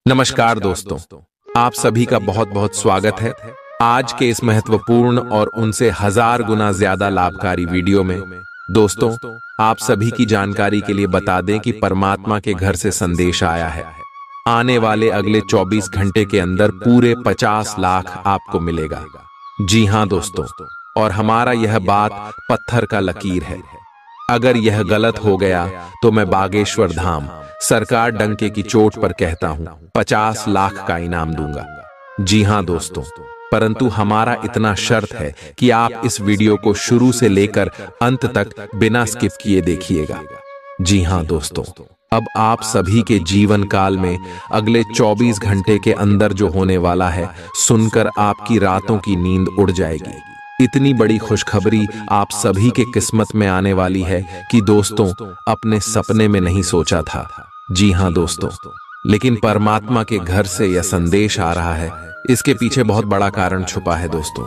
नमस्कार दोस्तों, आप सभी का बहुत बहुत स्वागत है आज के इस महत्वपूर्ण और उनसे 1000 गुना ज्यादा लाभकारी वीडियो में। दोस्तों, आप सभी की जानकारी के लिए बता दें कि परमात्मा के घर से संदेश आया है। आने वाले अगले 24 घंटे के अंदर पूरे 50 लाख आपको मिलेगा। जी हां दोस्तों, और हमारा यह बात पत्थर का लकीर है। अगर यह गलत हो गया तो मैं बागेश्वर धाम सरकार डंके की चोट पर कहता हूं 50 लाख का इनाम दूंगा। जी हां दोस्तों, परंतु हमारा इतना शर्त है कि आप इस वीडियो को शुरू से लेकर अंत तक बिना स्किप किए देखिएगा। जी हां दोस्तों, अब आप सभी के जीवन काल में अगले 24 घंटे के अंदर जो होने वाला है, सुनकर आपकी रातों की नींद उड़ जाएगी। इतनी बड़ी खुशखबरी आप सभी के किस्मत में आने वाली है कि दोस्तों अपने सपने में नहीं सोचा था। जी हां दोस्तों, लेकिन परमात्मा के घर से यह संदेश आ रहा है, इसके पीछे बहुत बड़ा कारण छुपा है दोस्तों।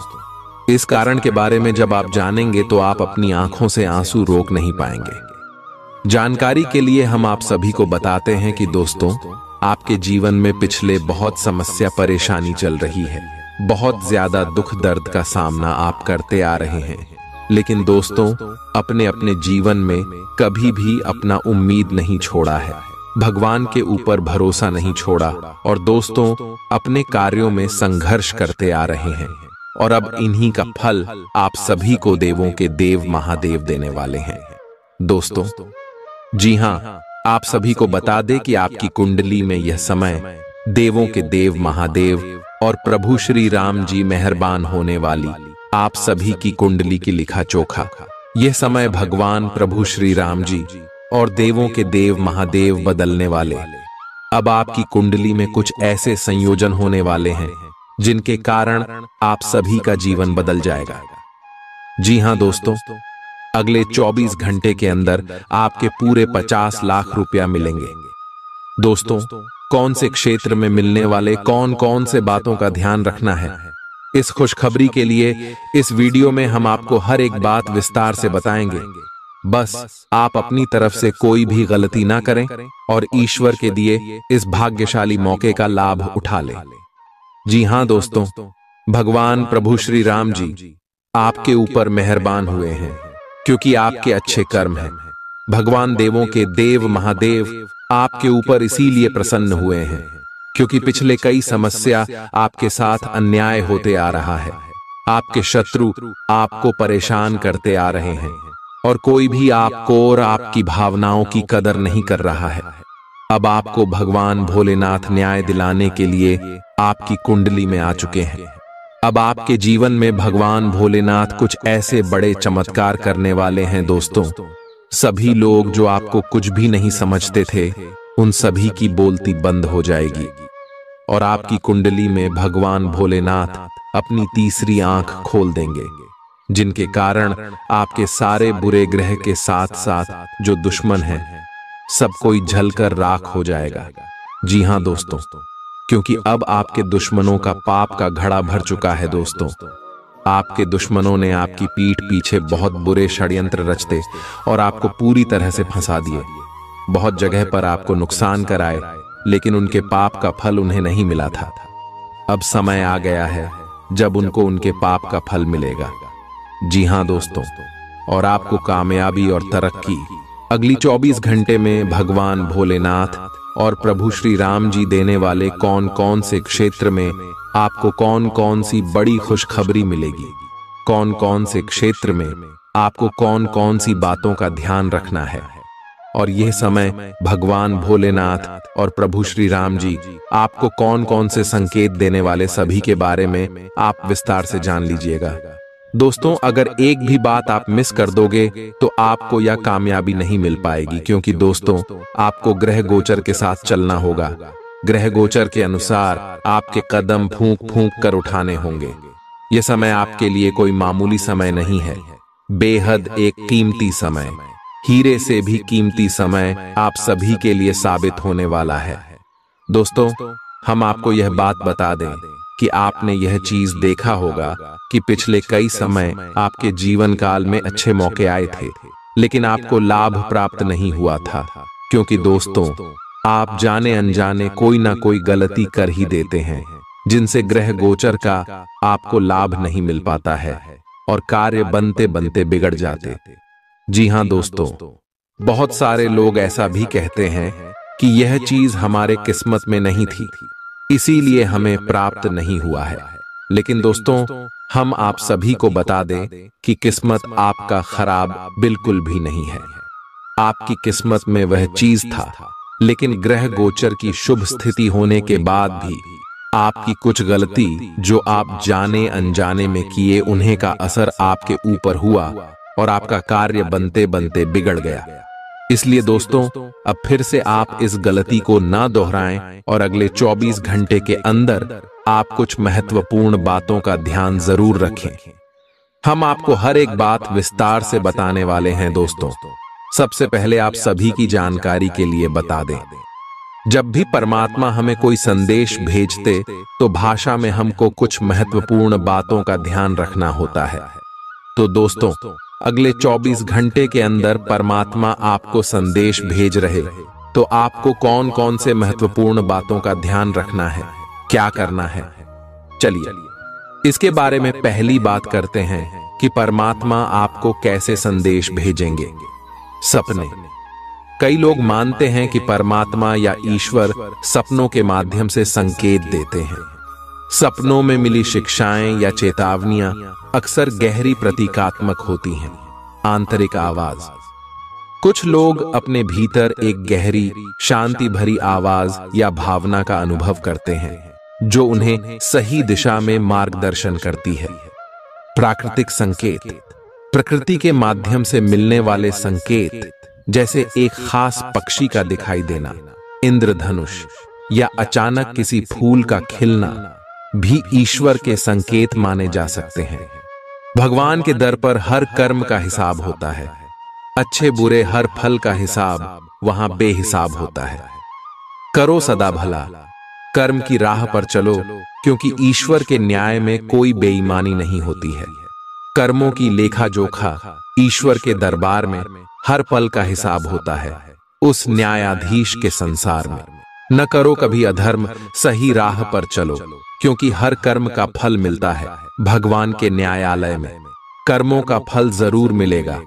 इस कारण के बारे में जब आप जानेंगे तो आप अपनी आंखों से आंसू रोक नहीं पाएंगे। जानकारी के लिए हम आप सभी को बताते हैं कि दोस्तों, आपके जीवन में पिछले बहुत समस्या परेशानी चल रही है, बहुत ज्यादा दुख दर्द का सामना आप करते आ रहे हैं, लेकिन दोस्तों अपने अपने जीवन में कभी भी अपना उम्मीद नहीं छोड़ा है, भगवान के ऊपर भरोसा नहीं छोड़ा, और दोस्तों अपने कार्यों में संघर्ष करते आ रहे हैं। और अब इन्हीं का फल आप सभी को देवों के देव महादेव देने वाले हैं दोस्तों। जी हां, आप सभी को बता दें कि आपकी कुंडली में यह समय देवों के देव महादेव और प्रभु श्री राम जी मेहरबान होने वाली आप सभी की कुंडली की लिखा चोखा। यह समय भगवान प्रभु श्री राम जी और देवों के देव महादेव बदलने वाले। अब आपकी कुंडली में कुछ ऐसे संयोजन होने वाले हैं जिनके कारण आप सभी का जीवन बदल जाएगा। जी हां दोस्तों, अगले 24 घंटे के अंदर आपके पूरे 50 लाख रुपया मिलेंगे। दोस्तों, कौन से क्षेत्र में मिलने वाले कौन कौन से बातों का ध्यान रखना है, इस खुशखबरी के लिए इस वीडियो में हम आपको हर एक बात विस्तार से बताएंगे। बस आप अपनी तरफ से कोई भी गलती ना करें और ईश्वर के दिए इस भाग्यशाली मौके का लाभ उठा लें। जी हां दोस्तों, भगवान प्रभु श्री राम जी आपके ऊपर मेहरबान हुए हैं क्योंकि आपके अच्छे कर्म हैं। भगवान देवों के देव महादेव आपके ऊपर इसीलिए प्रसन्न हुए हैं क्योंकि पिछले कई समस्या आपके साथ अन्याय होते आ रहा है। आपके शत्रु आपको परेशान करते आ रहे हैं और कोई भी आपको और आपकी भावनाओं की कदर नहीं कर रहा है। अब आपको भगवान भोलेनाथ न्याय दिलाने के लिए आपकी कुंडली में आ चुके हैं। अब आपके जीवन में भगवान भोलेनाथ कुछ ऐसे बड़े चमत्कार करने वाले हैं दोस्तों। सभी लोग जो आपको कुछ भी नहीं समझते थे, उन सभी की बोलती बंद हो जाएगी और आपकी कुंडली में भगवान भोलेनाथ अपनी तीसरी आंख खोल देंगे, जिनके कारण आपके सारे बुरे ग्रह के साथ साथ जो दुश्मन हैं, सब कोई जलकर राख हो जाएगा। जी हां दोस्तों, क्योंकि अब आपके दुश्मनों का पाप का घड़ा भर चुका है दोस्तों। आपके दुश्मनों ने आपकी पीठ पीछे बहुत बुरे षड्यंत्र रचते और आपको पूरी तरह से फंसा दिए। बहुत जगह पर आपको नुकसान कराए, लेकिन उनके पाप का फल उन्हें नहीं मिला था। अब समय आ गया है जब उनको उनके पाप का फल मिलेगा। जी हां दोस्तों, और आपको कामयाबी और तरक्की अगली 24 घंटे में भगवान भोलेनाथ और प्रभु श्री राम जी देने वाले कौन कौन से क्षेत्र में आपको कौन कौन सी बड़ी खुशखबरी मिलेगी, कौन कौन से क्षेत्र में आपको कौन कौन सी बातों का ध्यान रखना है। और यह समय भगवान भोलेनाथ और प्रभु श्री राम जी आपको कौन कौन से संकेत देने वाले, सभी के बारे में आप विस्तार से जान लीजिएगा। दोस्तों, अगर एक भी बात आप मिस कर दोगे तो आपको यह कामयाबी नहीं मिल पाएगी, क्योंकि दोस्तों आपको ग्रह गोचर के साथ चलना होगा। ग्रह गोचर के अनुसार आपके कदम फूंक फूंक कर उठाने होंगे। यह समय आपके लिए कोई मामूली समय नहीं है, बेहद एक कीमती समय, हीरे से भी कीमती समय आप सभी के लिए साबित होने वाला है। दोस्तों, हम आपको यह बात बता दें कि आपने यह चीज देखा होगा कि पिछले कई समय आपके जीवन काल में अच्छे मौके आए थे, लेकिन आपको लाभ प्राप्त नहीं हुआ था, क्योंकि दोस्तों आप जाने अनजाने कोई ना कोई गलती कर ही देते हैं, जिनसे ग्रह गोचर का आपको लाभ नहीं मिल पाता है और कार्य बनते बनते बिगड़ जाते। जी हां दोस्तों, बहुत सारे लोग ऐसा भी कहते हैं कि यह चीज हमारे किस्मत में नहीं थी, इसीलिए हमें प्राप्त नहीं हुआ है। लेकिन दोस्तों, हम आप सभी को बता दें कि किस्मत आपका खराब बिल्कुल भी नहीं है। आपकी किस्मत में वह चीज था, लेकिन ग्रह गोचर की शुभ स्थिति होने के बाद भी आपकी कुछ गलती जो आप जाने अनजाने में किए, उन्हें का असर आपके ऊपर हुआ और आपका कार्य बनते बनते बिगड़ गया। इसलिए दोस्तों, अब फिर से आप इस गलती को ना दोहराएं और अगले 24 घंटे के अंदर आप कुछ महत्वपूर्ण बातों का ध्यान जरूर रखें। हम आपको हर एक बात विस्तार से बताने वाले हैं दोस्तों। सबसे पहले आप सभी की जानकारी के लिए बता दें, जब भी परमात्मा हमें कोई संदेश भेजते तो भाषा में हमको कुछ महत्वपूर्ण बातों का ध्यान रखना होता है। तो दोस्तों, अगले 24 घंटे के अंदर परमात्मा आपको संदेश भेज रहे, तो आपको कौन कौन से महत्वपूर्ण बातों का ध्यान रखना है, क्या करना है, चलिए इसके बारे में पहली बात करते हैं कि परमात्मा आपको कैसे संदेश भेजेंगे। सपने। कई लोग मानते हैं कि परमात्मा या ईश्वर सपनों के माध्यम से संकेत देते हैं। सपनों में मिली शिक्षाएं या चेतावनियां अक्सर गहरी प्रतीकात्मक होती हैं। आंतरिक आवाज। कुछ लोग अपने भीतर एक गहरी शांति भरी आवाज या भावना का अनुभव करते हैं, जो उन्हें सही दिशा में मार्गदर्शन करती है। प्राकृतिक संकेत। प्रकृति के माध्यम से मिलने वाले संकेत, जैसे एक खास पक्षी का दिखाई देना, इंद्रधनुष या अचानक किसी फूल का खिलना, भी ईश्वर के संकेत माने जा सकते हैं। भगवान के दर पर हर कर्म का हिसाब होता है। अच्छे बुरे हर फल का हिसाब वहां बेहिसाब होता है। करो सदा भला, कर्म की राह पर चलो, क्योंकि ईश्वर के न्याय में कोई बेईमानी नहीं होती है। कर्मों की लेखा जोखा ईश्वर के दरबार में हर पल का हिसाब होता है, उस न्यायाधीश के संसार में। न करो कभी अधर्म, सही राह पर चलो, क्योंकि हर कर्म का फल मिलता है भगवान के न्यायालय में। कर्मों का फल जरूर मिलेगा,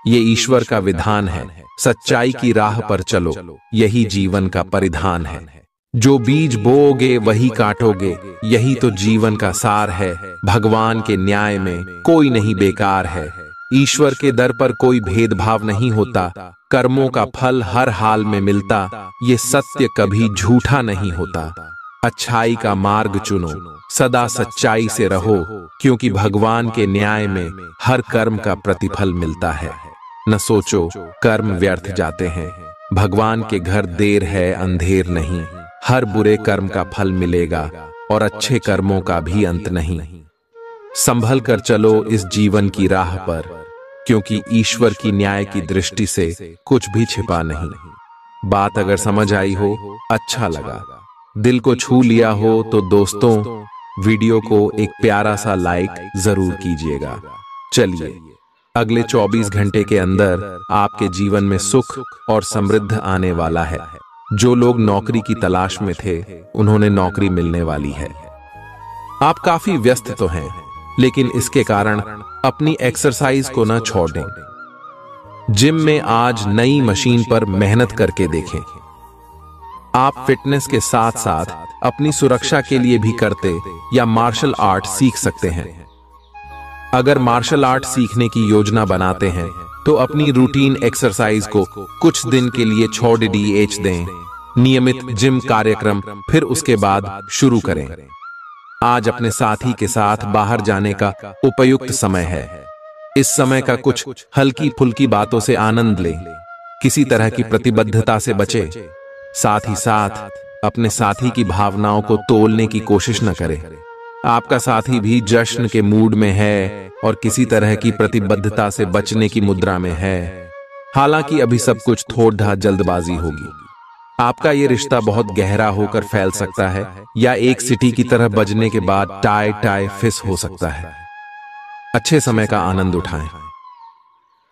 ये ईश्वर का विधान है। सच्चाई की राह पर चलो, यही जीवन का परिधान है। जो बीज बोओगे वही काटोगे, यही तो जीवन का सार है। भगवान के न्याय में कोई नहीं बेकार है। ईश्वर के दर पर कोई भेदभाव नहीं होता। कर्मों का फल हर हाल में मिलता, ये सत्य कभी झूठा नहीं होता। अच्छाई का मार्ग चुनो, सदा सच्चाई से रहो, क्योंकि भगवान के न्याय में हर कर्म का प्रतिफल मिलता है। न सोचो कर्म व्यर्थ जाते हैं, भगवान के घर देर है अंधेर नहीं। हर बुरे कर्म का फल मिलेगा और अच्छे कर्मों का भी अंत नहीं। संभल कर चलो इस जीवन की राह पर, क्योंकि ईश्वर की न्याय की दृष्टि से कुछ भी छिपा नहीं। बात अगर समझ आई हो, अच्छा लगा, दिल को छू लिया हो, तो दोस्तों वीडियो को एक प्यारा सा लाइक जरूर कीजिएगा। चलिए, अगले 24 घंटे के अंदर आपके जीवन में सुख और समृद्धि आने वाला है। जो लोग नौकरी की तलाश में थे, उन्होंने नौकरी मिलने वाली है। आप काफी व्यस्त तो हैं, लेकिन इसके कारण अपनी एक्सरसाइज को ना छोड़ दें। जिम में आज नई मशीन पर मेहनत करके देखें। आप फिटनेस के साथ साथ अपनी सुरक्षा के लिए भी करते या मार्शल आर्ट सीख सकते हैं। अगर मार्शल आर्ट सीखने की योजना बनाते हैं, तो अपनी रूटीन एक्सरसाइज को कुछ दिन के लिए छोड़ दें। नियमित जिम कार्यक्रम फिर उसके बाद शुरू करें। आज अपने साथी के साथ बाहर जाने का उपयुक्त समय है। इस समय का कुछ हल्की फुल्की बातों से आनंद लें, किसी तरह की प्रतिबद्धता से बचें। साथ ही साथ अपने साथी की भावनाओं को तोलने की कोशिश न करें। आपका साथी भी जश्न के मूड में है और किसी तरह की प्रतिबद्धता से बचने की मुद्रा में है। हालांकि अभी सब कुछ थोड़ा जल्दबाजी होगी। आपका ये रिश्ता बहुत गहरा होकर फैल सकता है, या एक सिटी की तरह बजने के बाद टाई फिस हो सकता है। अच्छे समय का आनंद उठाएं।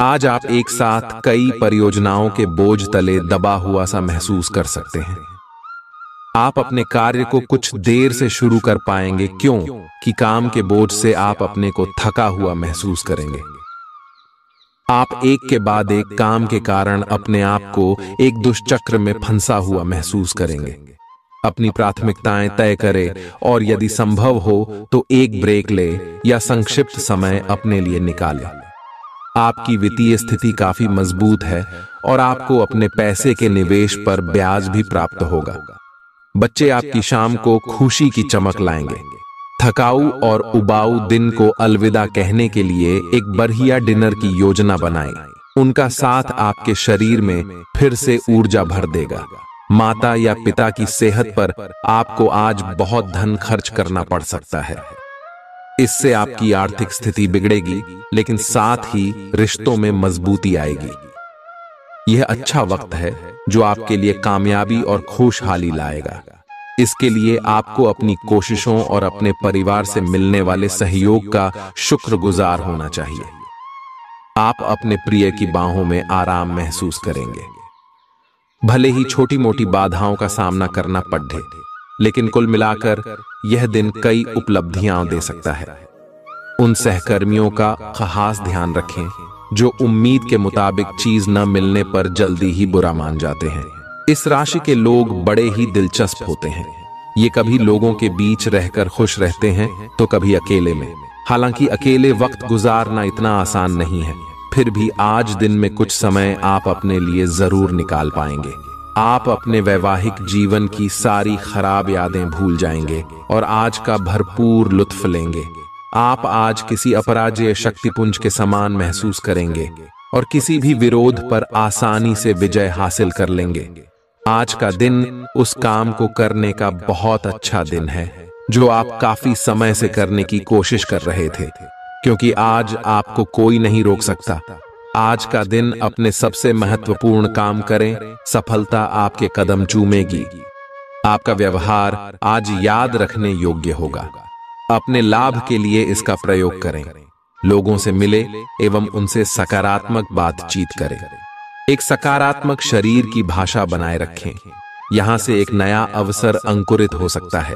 आज आप एक साथ कई परियोजनाओं के बोझ तले दबा हुआ सा महसूस कर सकते हैं। आप अपने कार्य को कुछ देर से शुरू कर पाएंगे, क्यों कि काम के बोझ से आप अपने को थका हुआ महसूस करेंगे। आप एक के बाद एक काम के कारण अपने आप को एक दुष्चक्र में फंसा हुआ महसूस करेंगे। अपनी प्राथमिकताएं तय करें और यदि संभव हो तो एक ब्रेक ले या संक्षिप्त समय अपने लिए निकालें। आपकी वित्तीय स्थिति काफी मजबूत है और आपको अपने पैसे के निवेश पर ब्याज भी प्राप्त होगा। बच्चे आपकी शाम को खुशी की चमक लाएंगे। थकाऊ और उबाऊ दिन को अलविदा कहने के लिए एक बढ़िया डिनर की योजना बनाएं। उनका साथ आपके शरीर में फिर से ऊर्जा भर देगा। माता या पिता की सेहत पर आपको आज बहुत धन खर्च करना पड़ सकता है। इससे आपकी आर्थिक स्थिति बिगड़ेगी, लेकिन साथ ही रिश्तों में मजबूती आएगी। यह अच्छा वक्त है जो आपके लिए कामयाबी और खुशहाली लाएगा। इसके लिए आपको अपनी कोशिशों और अपने परिवार से मिलने वाले सहयोग का शुक्रगुजार होना चाहिए। आप अपने प्रिय की बाहों में आराम महसूस करेंगे। भले ही छोटी मोटी बाधाओं का सामना करना पड़े, लेकिन कुल मिलाकर यह दिन कई उपलब्धियां दे सकता है। उन सहकर्मियों का खास ध्यान रखें जो उम्मीद के मुताबिक चीज न मिलने पर जल्दी ही बुरा मान जाते हैं। इस राशि के लोग बड़े ही दिलचस्प होते हैं। ये कभी लोगों के बीच रहकर खुश रहते हैं तो कभी अकेले में। हालांकि अकेले वक्त गुजारना इतना आसान नहीं है, फिर भी आज दिन में कुछ समय आप अपने लिए जरूर निकाल पाएंगे। आप अपने वैवाहिक जीवन की सारी खराब यादें भूल जाएंगे और आज का भरपूर लुत्फ लेंगे। आप आज किसी अपराजेय शक्तिपुंज के समान महसूस करेंगे और किसी भी विरोध पर आसानी से विजय हासिल कर लेंगे। आज का दिन उस काम को करने का बहुत अच्छा दिन है जो आप काफी समय से करने की कोशिश कर रहे थे, क्योंकि आज आपको कोई नहीं रोक सकता। आज का दिन अपने सबसे महत्वपूर्ण काम करें, सफलता आपके कदम चूमेगी। आपका व्यवहार आज याद रखने योग्य होगा। अपने लाभ के लिए इसका प्रयोग करें। लोगों से मिले एवं उनसे सकारात्मक बातचीत करें। एक सकारात्मक शरीर की भाषा बनाए रखें। यहां से एक नया अवसर अंकुरित हो सकता है।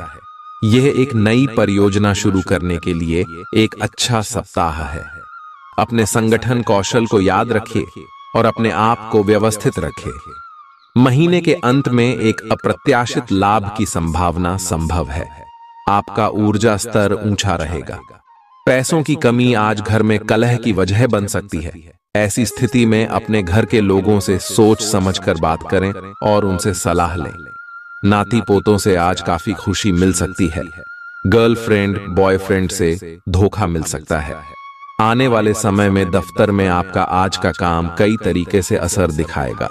यह एक नई परियोजना शुरू करने के लिए एक अच्छा सप्ताह है। अपने संगठन कौशल को याद रखिए और अपने आप को व्यवस्थित रखें। महीने के अंत में एक अप्रत्याशित लाभ की संभावना संभव है। आपका ऊर्जा स्तर ऊंचा रहेगा। पैसों की कमी आज घर में कलह की वजह बन सकती है। ऐसी स्थिति में अपने घर के लोगों से सोच समझकर बात करें और उनसे सलाह लें। नाती पोतों से आज काफी खुशी मिल सकती है। गर्लफ्रेंड बॉयफ्रेंड से धोखा मिल सकता है। आने वाले समय में दफ्तर में आपका आज का काम कई तरीके से असर दिखाएगा।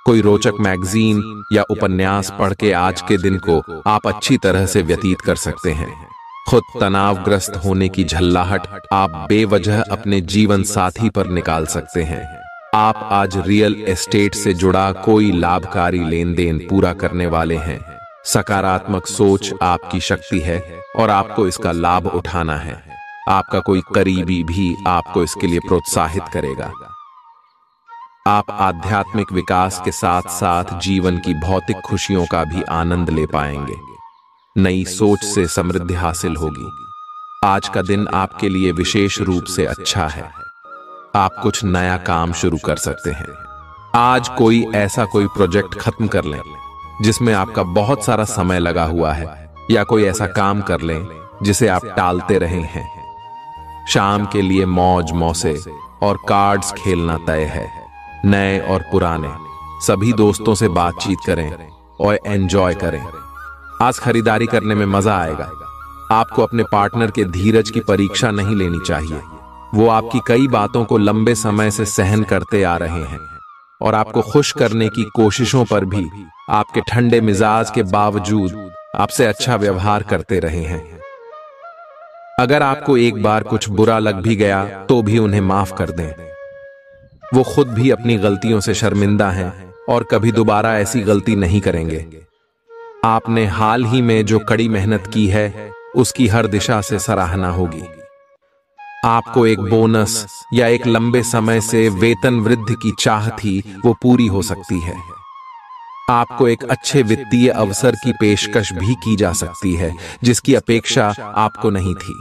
कोई रोचक मैगजीन या उपन्यास पढ़ के आज के दिन को आप अच्छी तरह से व्यतीत कर सकते हैं। खुद तनावग्रस्त होने की झल्लाहट आप बेवजह अपने जीवन साथी पर निकाल सकते हैं। आप आज रियल एस्टेट से जुड़ा कोई लाभकारी लेन देन पूरा करने वाले हैं। सकारात्मक सोच आपकी शक्ति है और आपको इसका लाभ उठाना है। आपका कोई करीबी भी आपको इसके लिए प्रोत्साहित करेगा। आप आध्यात्मिक विकास के साथ साथ जीवन की भौतिक खुशियों का भी आनंद ले पाएंगे। नई सोच से समृद्धि हासिल होगी। आज का दिन आपके लिए विशेष रूप से अच्छा है। आप कुछ नया काम शुरू कर सकते हैं। आज कोई प्रोजेक्ट खत्म कर लें जिसमें आपका बहुत सारा समय लगा हुआ है, या कोई ऐसा काम कर लें जिसे आप टालते रहे हैं। शाम के लिए मौज मौसे और कार्ड्स खेलना तय है। नए और पुराने सभी दोस्तों से बातचीत करें और एंजॉय करें। आज खरीदारी करने में मजा आएगा। आपको अपने पार्टनर के धीरज की परीक्षा नहीं लेनी चाहिए। वो आपकी कई बातों को लंबे समय से सहन करते आ रहे हैं और आपको खुश करने की कोशिशों पर भी आपके ठंडे मिजाज के बावजूद आपसे अच्छा व्यवहार करते रहे हैं। अगर आपको एक बार कुछ बुरा लग भी गया तो भी उन्हें माफ कर दें। वो खुद भी अपनी गलतियों से शर्मिंदा हैं और कभी दोबारा ऐसी गलती नहीं करेंगे। आपने हाल ही में जो कड़ी मेहनत की है उसकी हर दिशा से सराहना होगी। आपको एक बोनस या एक लंबे समय से वेतन वृद्धि की चाह थी, वो पूरी हो सकती है। आपको एक अच्छे वित्तीय अवसर की पेशकश भी की जा सकती है जिसकी अपेक्षा आपको नहीं थी।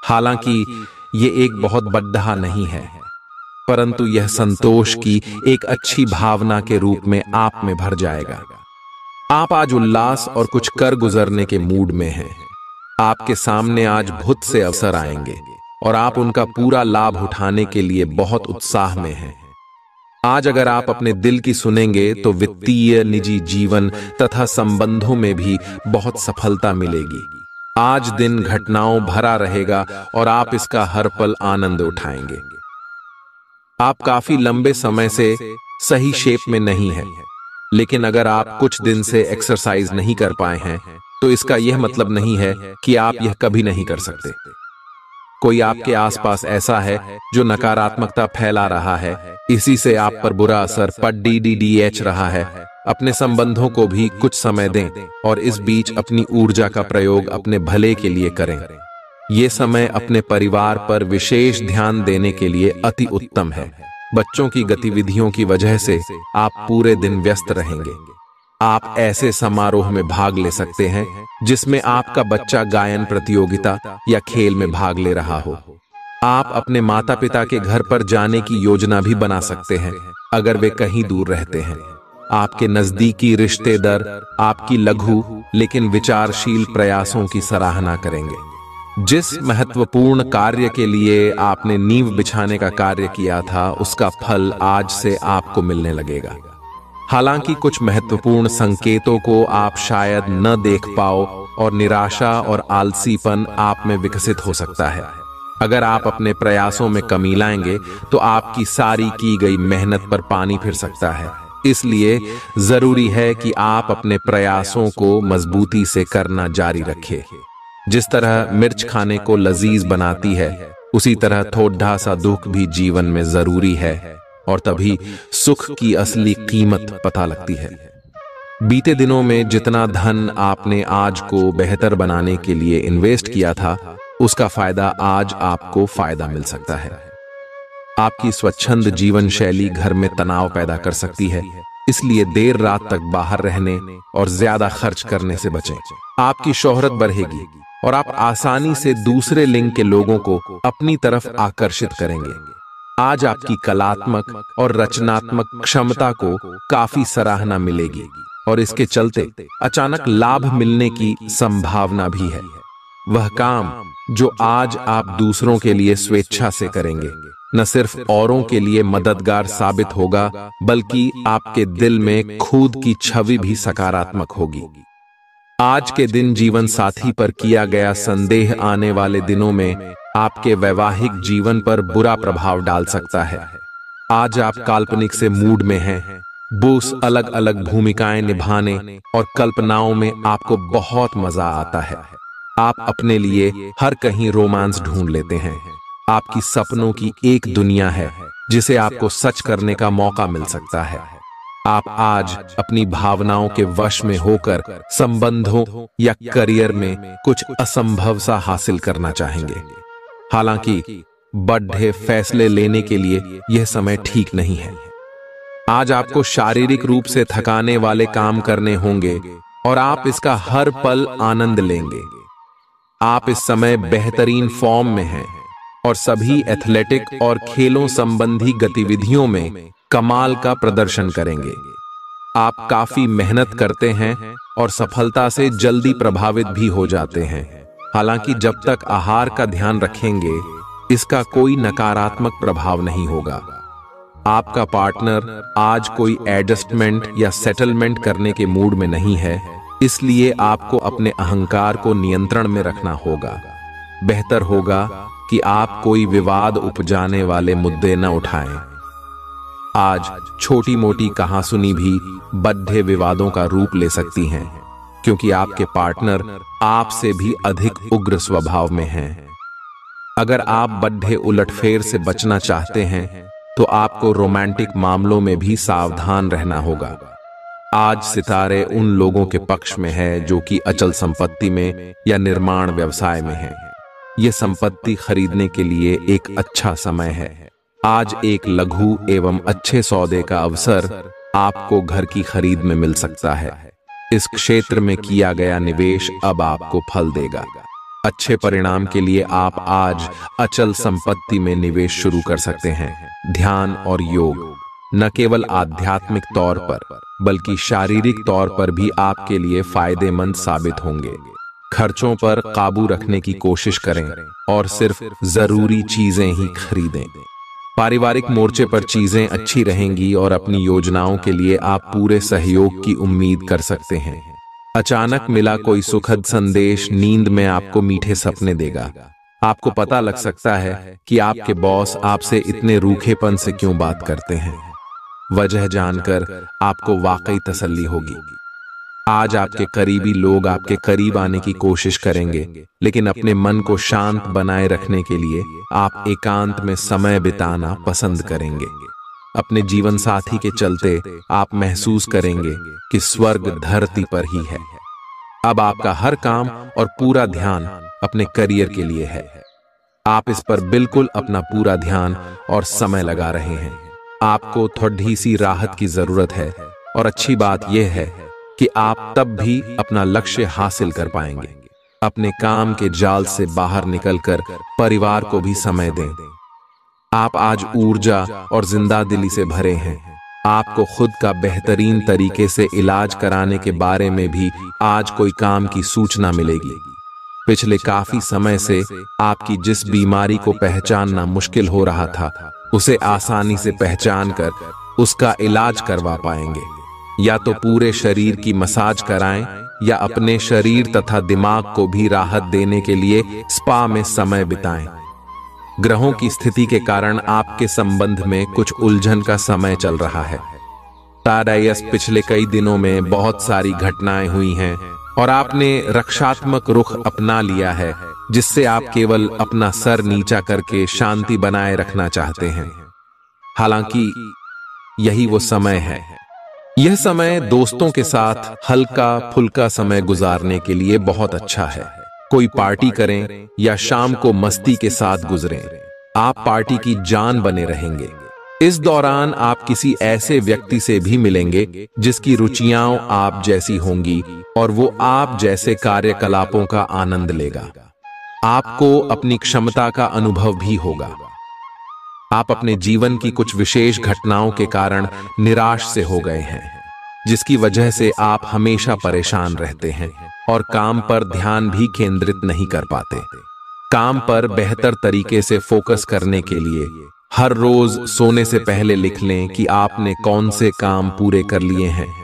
हालांकि ये एक बहुत बड़ा नहीं है, परंतु यह संतोष की एक अच्छी भावना के रूप में आप में भर जाएगा। आप आज उल्लास और कुछ कर गुजरने के मूड में हैं। आपके सामने आज बहुत से अवसर आएंगे और आप उनका पूरा लाभ उठाने के लिए बहुत उत्साह में हैं। आज अगर आप अपने दिल की सुनेंगे तो वित्तीय, निजी जीवन तथा संबंधों में भी बहुत सफलता मिलेगी। आज दिन घटनाओं भरा रहेगा और आप इसका हर पल आनंद उठाएंगे। आप काफी लंबे समय से सही शेप में नहीं हैं, लेकिन अगर आप कुछ दिन से एक्सरसाइज नहीं कर पाए हैं तो इसका यह मतलब नहीं है कि आप यह कभी नहीं कर सकते। कोई आपके आसपास ऐसा है जो नकारात्मकता फैला रहा है, इसी से आप पर बुरा असर पड़ रहा है। अपने संबंधों को भी कुछ समय दें और इस बीच अपनी ऊर्जा का प्रयोग अपने भले के लिए करें। ये समय अपने परिवार पर विशेष ध्यान देने के लिए अति उत्तम है। बच्चों की गतिविधियों की वजह से आप पूरे दिन व्यस्त रहेंगे। आप ऐसे समारोह में भाग ले सकते हैं जिसमें आपका बच्चा गायन प्रतियोगिता या खेल में भाग ले रहा हो। आप अपने माता पिता के घर पर जाने की योजना भी बना सकते हैं अगर वे कहीं दूर रहते हैं। आपके नजदीकी रिश्तेदार आपकी लघु लेकिन विचारशील प्रयासों की सराहना करेंगे। जिस महत्वपूर्ण कार्य के लिए आपने नींव बिछाने का कार्य किया था, उसका फल आज से आपको मिलने लगेगा। हालांकि कुछ महत्वपूर्ण संकेतों को आप शायद न देख पाओ और निराशा और आलसीपन आप में विकसित हो सकता है। अगर आप अपने प्रयासों में कमी लाएंगे तो आपकी सारी की गई मेहनत पर पानी फिर सकता है। इसलिए जरूरी है कि आप अपने प्रयासों को मजबूती से करना जारी रखें। जिस तरह मिर्च खाने को लजीज बनाती है, उसी तरह थोड़ा सा दुख भी जीवन में जरूरी है और तभी सुख की असली कीमत पता लगती है। बीते दिनों में जितना धन आपने आज को बेहतर बनाने के लिए इन्वेस्ट किया था, उसका फायदा आज आपको फायदा मिल सकता है। आपकी स्वच्छंद जीवन शैली घर में तनाव पैदा कर सकती है, इसलिए देर रात तक बाहर रहने और ज्यादा खर्च करने से बचें। आपकी शोहरत बढ़ेगी और आप आसानी से दूसरे लिंग के लोगों को अपनी तरफ आकर्षित करेंगे। आज आपकी कलात्मक और रचनात्मक क्षमता को काफी सराहना मिलेगी और इसके चलते अचानक लाभ मिलने की संभावना भी है। वह काम जो आज आप दूसरों के लिए स्वेच्छा से करेंगे, न सिर्फ औरों के लिए मददगार साबित होगा, बल्कि आपके दिल में खुद की छवि भी सकारात्मक होगी। आज के दिन जीवन साथी पर किया गया संदेह आने वाले दिनों में आपके वैवाहिक जीवन पर बुरा प्रभाव डाल सकता है। आज आप काल्पनिक से मूड में हैं। बोस अलग अलग भूमिकाएं निभाने और कल्पनाओं में आपको बहुत मजा आता है। आप अपने लिए हर कहीं रोमांस ढूंढ लेते हैं। आपकी सपनों की एक दुनिया है जिसे आपको सच करने का मौका मिल सकता है। आप आज अपनी भावनाओं के वश में होकर संबंधों या करियर में कुछ असंभव सा हासिल करना चाहेंगे। हालांकि बड़े फैसले लेने के लिए यह समय ठीक नहीं है। आज आपको शारीरिक रूप से थकाने वाले काम करने होंगे और आप इसका हर पल आनंद लेंगे। आप इस समय बेहतरीन फॉर्म में हैं और सभी एथलेटिक और खेलों संबंधी गतिविधियों में कमाल का प्रदर्शन करेंगे। आप काफी मेहनत करते हैं और सफलता से जल्दी प्रभावित भी हो जाते हैं। हालांकि जब तक आहार का ध्यान रखेंगे, इसका कोई नकारात्मक प्रभाव नहीं होगा। आपका पार्टनर आज कोई एडजस्टमेंट या सेटलमेंट करने के मूड में नहीं है, इसलिए आपको अपने अहंकार को नियंत्रण में रखना होगा। बेहतर होगा कि आप कोई विवाद उपजाने वाले मुद्दे न उठाएं। आज छोटी मोटी कहासुनी भी बड़े विवादों का रूप ले सकती हैं, क्योंकि आपके पार्टनर आपसे भी अधिक उग्र स्वभाव में हैं। अगर आप बड़े उलटफेर से बचना चाहते हैं तो आपको रोमांटिक मामलों में भी सावधान रहना होगा। आज सितारे उन लोगों के पक्ष में है जो कि अचल संपत्ति में या निर्माण व्यवसाय में हैं। ये संपत्ति खरीदने के लिए एक अच्छा समय है। आज एक लघु एवं अच्छे सौदे का अवसर आपको घर की खरीद में मिल सकता है। इस क्षेत्र में किया गया निवेश अब आपको फल देगा। अच्छे परिणाम के लिए आप आज अचल संपत्ति में निवेश शुरू कर सकते हैं। ध्यान और योग न केवल आध्यात्मिक तौर पर बल्कि शारीरिक तौर पर भी आपके लिए फायदेमंद साबित होंगे। खर्चों पर काबू रखने की कोशिश करें और सिर्फ जरूरी चीजें ही खरीदें। पारिवारिक मोर्चे पर चीजें अच्छी रहेंगी और अपनी योजनाओं के लिए आप पूरे सहयोग की उम्मीद कर सकते हैं। अचानक मिला कोई सुखद संदेश नींद में आपको मीठे सपने देगा। आपको पता लग सकता है कि आपके बॉस आपसे इतने रूखेपन से क्यों बात करते हैं। वजह जानकर आपको वाकई तसल्ली होगी। आज आपके करीबी लोग आपके करीब आने की कोशिश करेंगे, लेकिन अपने मन को शांत बनाए रखने के लिए आप एकांत में समय बिताना पसंद करेंगे। अपने जीवन साथी के चलते आप महसूस करेंगे कि स्वर्ग धरती पर ही है। अब आपका हर काम और पूरा ध्यान अपने करियर के लिए है। आप इस पर बिल्कुल अपना पूरा ध्यान और समय लगा रहे हैं। आपको थोड़ी सी राहत की जरूरत है और अच्छी बात यह है कि आप तब भी अपना लक्ष्य हासिल कर पाएंगे। अपने काम के जाल से बाहर निकलकर परिवार को भी समय दें। आप आज ऊर्जा और जिंदादिली से भरे हैं। आपको खुद का बेहतरीन तरीके से इलाज कराने के बारे में भी आज कोई काम की सूचना मिलेगी। पिछले काफी समय से आपकी जिस बीमारी को पहचानना मुश्किल हो रहा था, उसे आसानी से पहचान कर उसका इलाज करवा पाएंगे। या तो पूरे शरीर की मसाज कराएं या अपने शरीर तथा दिमाग को भी राहत देने के लिए स्पा में समय बिताएं। ग्रहों की स्थिति के कारण आपके संबंध में कुछ उलझन का समय चल रहा है। तारायस पिछले कई दिनों में बहुत सारी घटनाएं हुई हैं और आपने रक्षात्मक रुख अपना लिया है, जिससे आप केवल अपना सर नीचा करके शांति बनाए रखना चाहते हैं। हालांकि यही वो समय है। यह समय दोस्तों के साथ हल्का फुल्का समय गुजारने के लिए बहुत अच्छा है। कोई पार्टी करें या शाम को मस्ती के साथ गुजरें। आप पार्टी की जान बने रहेंगे। इस दौरान आप किसी ऐसे व्यक्ति से भी मिलेंगे जिसकी रुचियां आप जैसी होंगी और वो आप जैसे कार्यकलापों का आनंद लेगा। आपको अपनी क्षमता का अनुभव भी होगा। आप अपने जीवन की कुछ विशेष घटनाओं के कारण निराश से हो गए हैं, जिसकी वजह से आप हमेशा परेशान रहते हैं और काम पर ध्यान भी केंद्रित नहीं कर पाते। काम पर बेहतर तरीके से फोकस करने के लिए हर रोज सोने से पहले लिख लें कि आपने कौन से काम पूरे कर लिए हैं।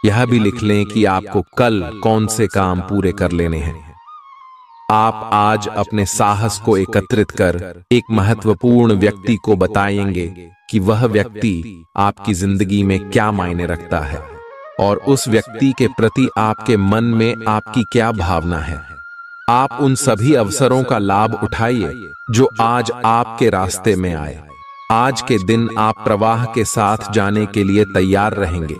यह भी लिख लें कि आपको कल कौन से काम पूरे कर लेने हैं। आप आज अपने साहस को एकत्रित कर एक महत्वपूर्ण व्यक्ति को बताएंगे कि वह व्यक्ति आपकी जिंदगी में क्या मायने रखता है और उस व्यक्ति के प्रति आपके मन में आपकी क्या भावना है। आप उन सभी अवसरों का लाभ उठाइए जो आज आपके रास्ते में आए। आज के दिन आप प्रवाह के साथ जाने के लिए तैयार रहेंगे।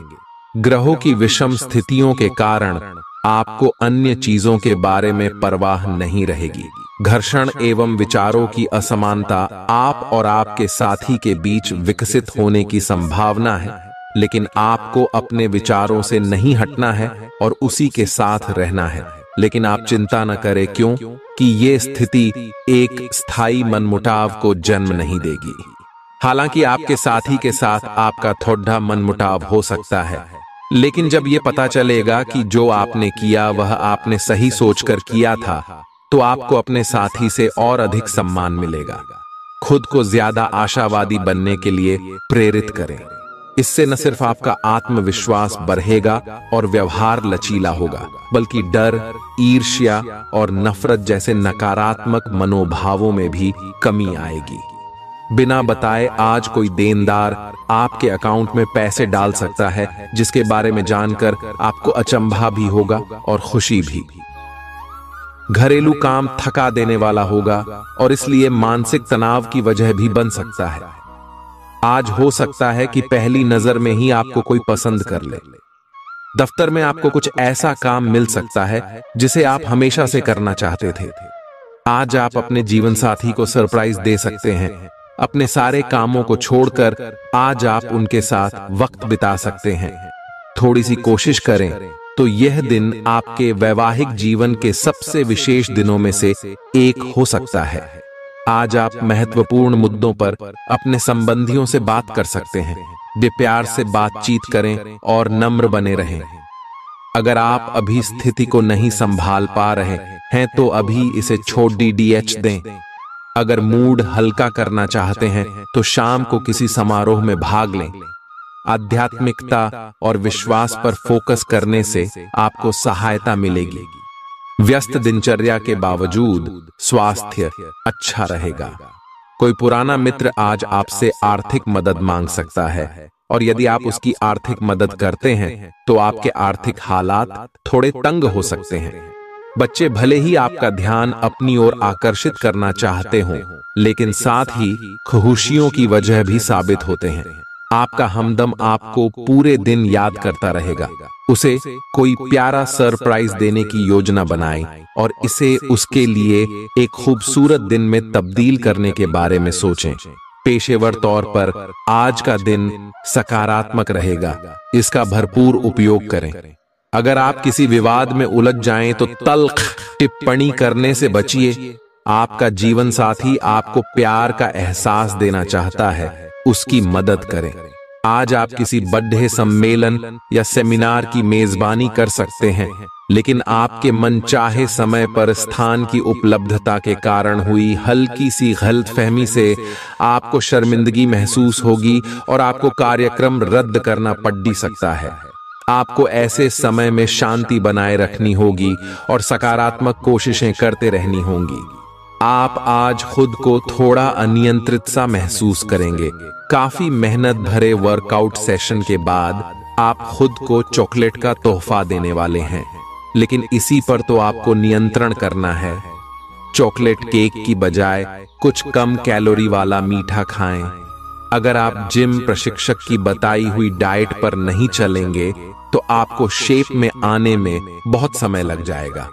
ग्रहों की विषम स्थितियों के कारण आपको अन्य चीजों के बारे में परवाह नहीं रहेगी। घर्षण एवं विचारों की असमानता आप और आपके साथी के बीच विकसित होने की संभावना है, लेकिन आपको अपने विचारों से नहीं हटना है और उसी के साथ रहना है। लेकिन आप चिंता न करें, क्यों कि ये स्थिति एक स्थायी मनमुटाव को जन्म नहीं देगी। हालांकि आपके साथी के साथ आपका थोड़ा मनमुटाव हो सकता है, लेकिन जब ये पता चलेगा कि जो आपने किया वह आपने सही सोचकर किया था, तो आपको अपने साथी से और अधिक सम्मान मिलेगा। खुद को ज्यादा आशावादी बनने के लिए प्रेरित करें। इससे न सिर्फ आपका आत्मविश्वास बढ़ेगा और व्यवहार लचीला होगा, बल्कि डर, ईर्ष्या और नफरत जैसे नकारात्मक मनोभावों में भी कमी आएगी। बिना बताए आज कोई देनदार आपके अकाउंट में पैसे डाल सकता है, जिसके बारे में जानकर आपको अचंभा भी होगा और खुशी भी। घरेलू काम थका देने वाला होगा और इसलिए मानसिक तनाव की वजह भी बन सकता है। आज हो सकता है कि पहली नजर में ही आपको कोई पसंद कर ले। दफ्तर में आपको कुछ ऐसा काम मिल सकता है जिसे आप हमेशा से करना चाहते थे। आज आप अपने जीवन साथी को सरप्राइज दे सकते हैं। अपने सारे कामों को छोड़कर आज आप उनके साथ वक्त बिता सकते हैं। थोड़ी सी कोशिश करें तो यह दिन आपके वैवाहिक जीवन के सबसे विशेष दिनों में से एक हो सकता है। आज आप महत्वपूर्ण मुद्दों पर अपने संबंधियों से बात कर सकते हैं। वे प्यार से बातचीत करें और नम्र बने रहें। अगर आप अभी स्थिति को नहीं संभाल पा रहे हैं तो अभी इसे छोड़ DDH दें। अगर मूड हल्का करना चाहते हैं तो शाम को किसी समारोह में भाग लें। आध्यात्मिकता और विश्वास पर फोकस करने से आपको सहायता मिलेगी। व्यस्त दिनचर्या के बावजूद स्वास्थ्य अच्छा रहेगा। कोई पुराना मित्र आज आपसे आर्थिक मदद मांग सकता है और यदि आप उसकी आर्थिक मदद करते हैं तो आपके आर्थिक हालात थोड़े तंग हो सकते हैं। बच्चे भले ही आपका ध्यान अपनी ओर आकर्षित करना चाहते हों, लेकिन साथ ही खुशियों की वजह भी साबित होते हैं। आपका हमदम आपको पूरे दिन याद करता रहेगा। उसे कोई प्यारा सरप्राइज देने की योजना बनाएं और इसे उसके लिए एक खूबसूरत दिन में तब्दील करने के बारे में सोचें। पेशेवर तौर पर आज का दिन सकारात्मक रहेगा। इसका भरपूर उपयोग करें। अगर आप किसी विवाद में उलझ जाएं तो तल्ख टिप्पणी करने से बचिए। आपका जीवन साथी आपको प्यार का एहसास देना चाहता है, उसकी मदद करें। आज आप किसी बर्थडे सम्मेलन या सेमिनार की मेजबानी कर सकते हैं, लेकिन आपके मनचाहे समय पर स्थान की उपलब्धता के कारण हुई हल्की सी गलतफहमी से आपको शर्मिंदगी महसूस होगी और आपको कार्यक्रम रद्द करना पड़ सकता है। आपको ऐसे समय में शांति बनाए रखनी होगी और सकारात्मक कोशिशें करते रहनी होंगी। आप आज खुद को थोड़ा अनियंत्रित सा महसूस करेंगे। काफी मेहनत भरे वर्कआउट सेशन के बाद आप खुद को चॉकलेट का तोहफा देने वाले हैं, लेकिन इसी पर तो आपको नियंत्रण करना है। चॉकलेट केक की बजाय कुछ कम कैलोरी वाला मीठा खाएं। अगर आप जिम प्रशिक्षक की बताई हुई डाइट पर नहीं चलेंगे तो आपको शेप में आने में बहुत समय लग जाएगा।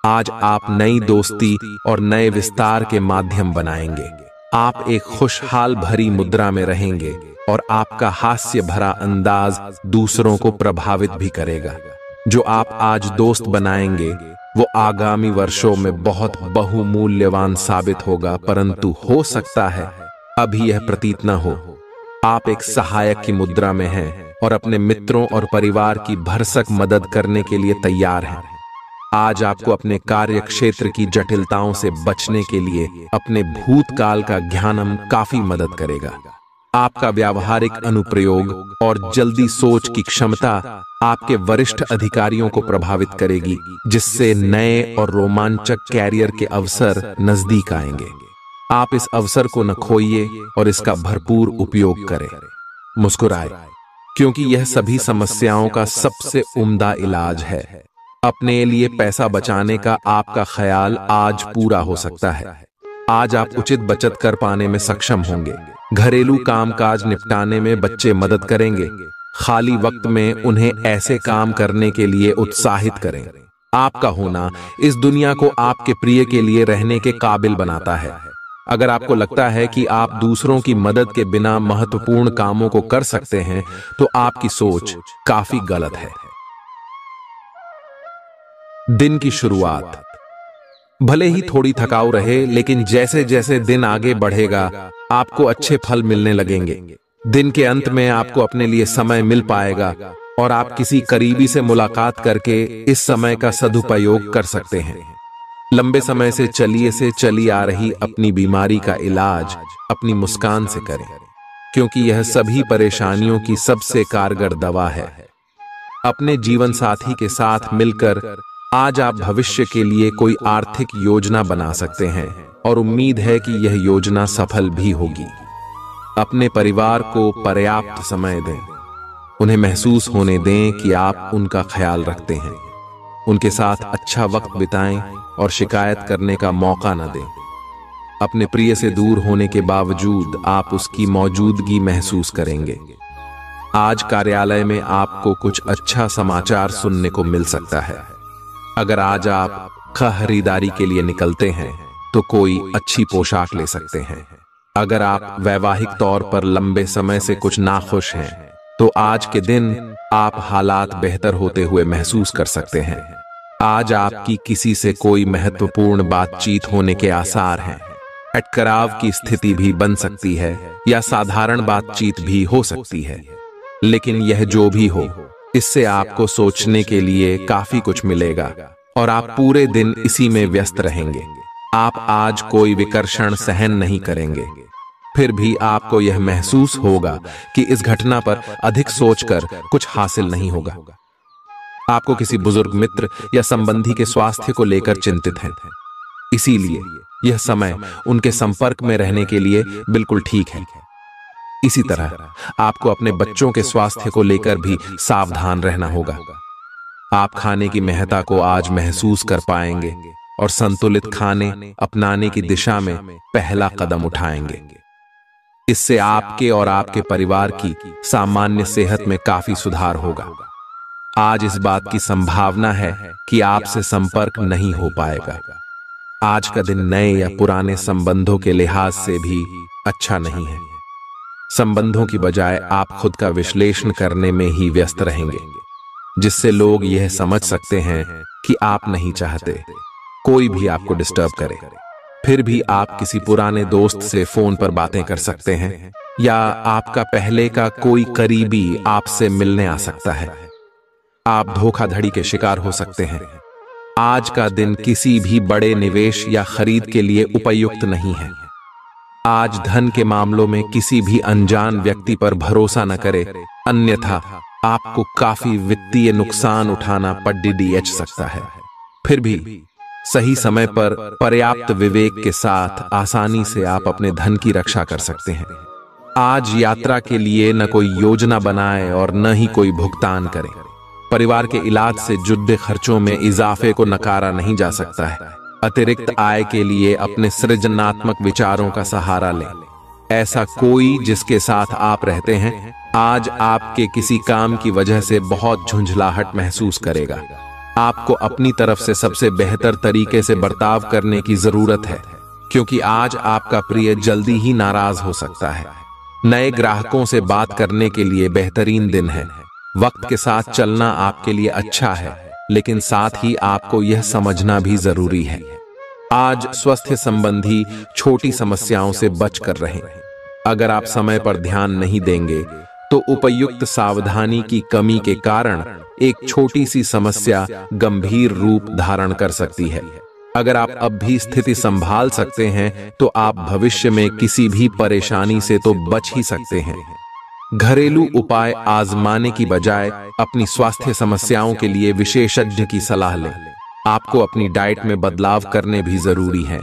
आज आप नई दोस्ती और नए विस्तार के माध्यम बनाएंगे। आप एक खुशहाल भरी मुद्रा में रहेंगे और आपका हास्य भरा अंदाज दूसरों को प्रभावित भी करेगा। जो आप आज दोस्त बनाएंगे वो आगामी वर्षों में बहुत बहुमूल्यवान साबित होगा, परंतु हो सकता है अभी यह प्रतीत न हो। आप एक सहायक की मुद्रा में हैं और अपने मित्रों और परिवार की भरसक मदद करने के लिए तैयार हैं। आज आपको अपने कार्य क्षेत्र की जटिलताओं से बचने के लिए अपने भूतकाल का ज्ञानम काफी मदद करेगा। आपका व्यावहारिक अनुप्रयोग और जल्दी सोच की क्षमता आपके वरिष्ठ अधिकारियों को प्रभावित करेगी, जिससे नए और रोमांचक कैरियर के अवसर नजदीक आएंगे। आप इस अवसर को न खोइए और इसका भरपूर उपयोग करें। मुस्कुराएं, क्योंकि यह सभी समस्याओं का सबसे उम्दा इलाज है। अपने लिए पैसा बचाने का आपका ख्याल आज पूरा हो सकता है। आज आप उचित बचत कर पाने में सक्षम होंगे। घरेलू कामकाज निपटाने में बच्चे मदद करेंगे। खाली वक्त में उन्हें ऐसे काम करने के लिए उत्साहित करें। आपका होना इस दुनिया को आपके प्रिय के लिए रहने के काबिल बनाता है। अगर आपको लगता है कि आप दूसरों की मदद के बिना महत्वपूर्ण कामों को कर सकते हैं तो आपकी सोच काफी गलत है। दिन की शुरुआत भले ही थोड़ी थकाऊ रहे, लेकिन जैसे जैसे दिन आगे बढ़ेगा आपको अच्छे फल मिलने लगेंगे। दिन के अंत में आपको अपने लिए समय मिल पाएगा और आप किसी करीबी से मुलाकात करके इस समय का सदुपयोग कर सकते हैं। लंबे समय से चली आ रही अपनी बीमारी का इलाज अपनी मुस्कान से करें, क्योंकि यह सभी परेशानियों की सबसे कारगर दवा है। अपने जीवन साथी के साथ मिलकर आज आप भविष्य के लिए कोई आर्थिक योजना बना सकते हैं और उम्मीद है कि यह योजना सफल भी होगी। अपने परिवार को पर्याप्त समय दें। उन्हें महसूस होने दें कि आप उनका ख्याल रखते हैं। उनके साथ अच्छा वक्त बिताएं और शिकायत करने का मौका न दें। अपने प्रिय से दूर होने के बावजूद आप उसकी मौजूदगी महसूस करेंगे। आज कार्यालय में आपको कुछ अच्छा समाचार सुनने को मिल सकता है। अगर आज आप खरीदारी के लिए निकलते हैं तो कोई अच्छी पोशाक ले सकते हैं। अगर आप वैवाहिक तौर पर लंबे समय से कुछ नाखुश हैं, तो आज के दिन आप हालात बेहतर होते हुए महसूस कर सकते हैं। आज आपकी किसी से कोई महत्वपूर्ण बातचीत होने के आसार हैं। अटकराव की स्थिति भी बन सकती है या साधारण बातचीत भी हो सकती है, लेकिन यह जो भी हो, इससे आपको सोचने के लिए काफी कुछ मिलेगा और आप पूरे दिन इसी में व्यस्त रहेंगे। आप आज कोई विकर्षण सहन नहीं करेंगे। फिर भी आपको यह महसूस होगा कि इस घटना पर अधिक सोचकर कुछ हासिल नहीं होगा। आपको किसी बुजुर्ग मित्र या संबंधी के स्वास्थ्य को लेकर चिंतित हैं, इसीलिए यह समय उनके संपर्क में रहने के लिए बिल्कुल ठीक है। इसी तरह आपको अपने बच्चों के स्वास्थ्य को लेकर भी सावधान रहना होगा। आप खाने की महत्ता को आज महसूस कर पाएंगे और संतुलित खाने अपनाने की दिशा में पहला कदम उठाएंगे। इससे आपके और आपके परिवार की सामान्य सेहत में काफी सुधार होगा। आज इस बात की संभावना है कि आपसे संपर्क नहीं हो पाएगा। आज का दिन नए या पुराने संबंधों के लिहाज से भी अच्छा नहीं है। संबंधों की बजाय आप खुद का विश्लेषण करने में ही व्यस्त रहेंगे, जिससे लोग यह समझ सकते हैं कि आप नहीं चाहते कोई भी आपको डिस्टर्ब करे। फिर भी आप किसी पुराने दोस्त से फोन पर बातें कर सकते हैं या आपका पहले का कोई करीबी आपसे मिलने आ सकता है। आप धोखाधड़ी के शिकार हो सकते हैं। आज का दिन किसी भी बड़े निवेश या खरीद के लिए उपयुक्त नहीं है। आज धन के मामलों में किसी भी अनजान व्यक्ति पर भरोसा न करें, अन्यथा आपको काफी वित्तीय नुकसान उठाना पड़ सकता है। फिर भी सही समय पर पर्याप्त विवेक के साथ आसानी से आप अपने धन की रक्षा कर सकते हैं। आज यात्रा के लिए न कोई योजना बनाएं और न ही कोई भुगतान करें। परिवार के इलाज से जुड़े खर्चों में इजाफे को नकारा नहीं जा सकता है। अतिरिक्त आय के लिए अपने सृजनात्मक विचारों का सहारा लें। ऐसा कोई जिसके साथ आप रहते हैं आज आपके किसी काम की वजह से बहुत झुंझलाहट महसूस करेगा। आपको अपनी तरफ से सबसे बेहतर तरीके से बर्ताव करने की जरूरत है, क्योंकि आज आपका प्रिय जल्दी ही नाराज हो सकता है। नए ग्राहकों से बात करने के लिए बेहतरीन दिन है। वक्त के साथ चलना आपके लिए अच्छा है, लेकिन साथ ही आपको यह समझना भी जरूरी है। आज स्वास्थ्य संबंधी छोटी समस्याओं से बचकर रहें। अगर आप समय पर ध्यान नहीं देंगे तो उपयुक्त सावधानी की कमी के कारण एक छोटी सी समस्या गंभीर रूप धारण कर सकती है। अगर आप अब भी स्थिति संभाल सकते हैं तो आप भविष्य में किसी भी परेशानी से तो बच ही सकते हैं। घरेलू उपाय आजमाने की बजाय अपनी स्वास्थ्य समस्याओं के लिए विशेषज्ञ की सलाह लें। आपको अपनी डाइट में बदलाव करने भी जरूरी है।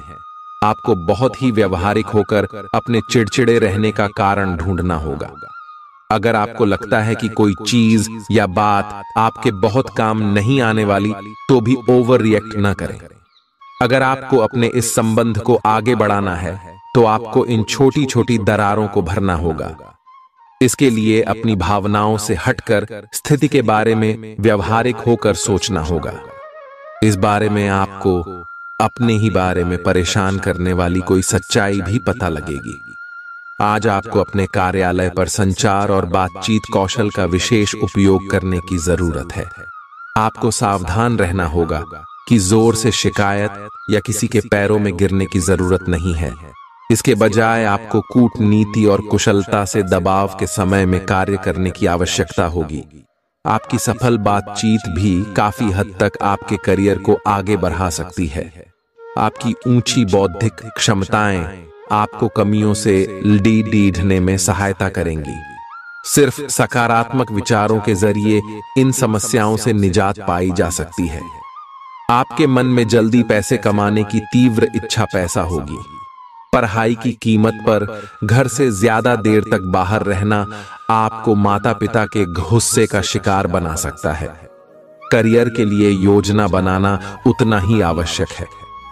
आपको बहुत ही व्यवहारिक होकर अपने चिड़चिड़े रहने का कारण ढूंढना होगा। अगर आपको लगता है कि कोई चीज या बात आपके बहुत काम नहीं आने वाली, तो भी ओवर रिएक्ट न करें। अगर आपको अपने इस संबंध को आगे बढ़ाना है तो आपको इन छोटी छोटी दरारों को भरना होगा। इसके लिए अपनी भावनाओं से हटकर स्थिति के बारे में व्यवहारिक होकर सोचना होगा। इस बारे में आपको अपने ही बारे में परेशान करने वाली कोई सच्चाई भी पता लगेगी। आज आपको अपने कार्यालय पर संचार और बातचीत कौशल का विशेष उपयोग करने की जरूरत है। आपको सावधान रहना होगा कि जोर से शिकायत या किसी के पैरों में गिरने की जरूरत नहीं है। इसके बजाय आपको कूटनीति और कुशलता से दबाव के समय में कार्य करने की आवश्यकता होगी। आपकी सफल बातचीत भी काफी हद तक आपके करियर को आगे बढ़ा सकती है। आपकी ऊंची बौद्धिक क्षमताएं आपको कमियों से ढीढ़ने में सहायता करेंगी। सिर्फ सकारात्मक विचारों के जरिए इन समस्याओं से निजात पाई जा सकती है। आपके मन में जल्दी पैसे कमाने की तीव्र इच्छा पैदा होगी। पढ़ाई की कीमत पर घर से ज्यादा देर तक बाहर रहना आपको माता पिता के गुस्से का शिकार बना सकता है। करियर के लिए योजना बनाना उतना ही आवश्यक है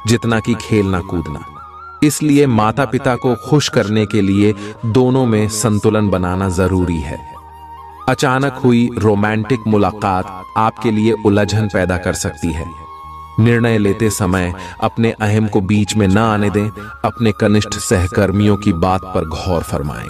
जितना कि खेलना कूदना। इसलिए माता पिता को खुश करने के लिए दोनों में संतुलन बनाना जरूरी है। अचानक हुई रोमांटिक मुलाकात आपके लिए उलझन पैदा कर सकती है। निर्णय लेते समय अपने अहम को बीच में न आने दें। अपने कनिष्ठ सहकर्मियों की बात पर गौर फरमाएं।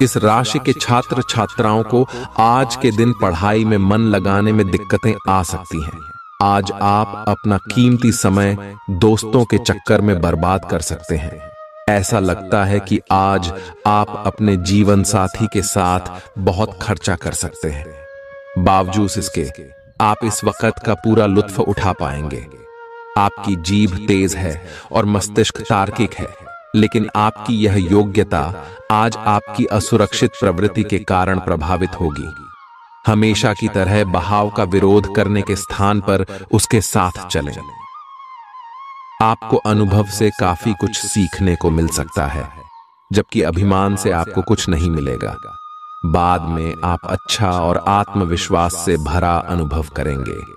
इस राशि के छात्र छात्राओं को आज के दिन पढ़ाई में मन लगाने में दिक्कतें आ सकती हैं। आज आप अपना कीमती समय दोस्तों के चक्कर में बर्बाद कर सकते हैं। ऐसा लगता है कि आज आप अपने जीवन साथी के साथ बहुत खर्चा कर सकते हैं। बावजूद इसके आप इस वक्त का पूरा लुत्फ उठा पाएंगे। आपकी जीभ तेज है और मस्तिष्क तार्किक है, लेकिन आपकी यह योग्यता आज आपकी असुरक्षित प्रवृत्ति के कारण प्रभावित होगी। हमेशा की तरह बहाव का विरोध करने के स्थान पर उसके साथ चलें। आपको अनुभव से काफी कुछ सीखने को मिल सकता है, जबकि अभिमान से आपको कुछ नहीं मिलेगा। बाद में आप अच्छा और आत्मविश्वास से भरा अनुभव करेंगे।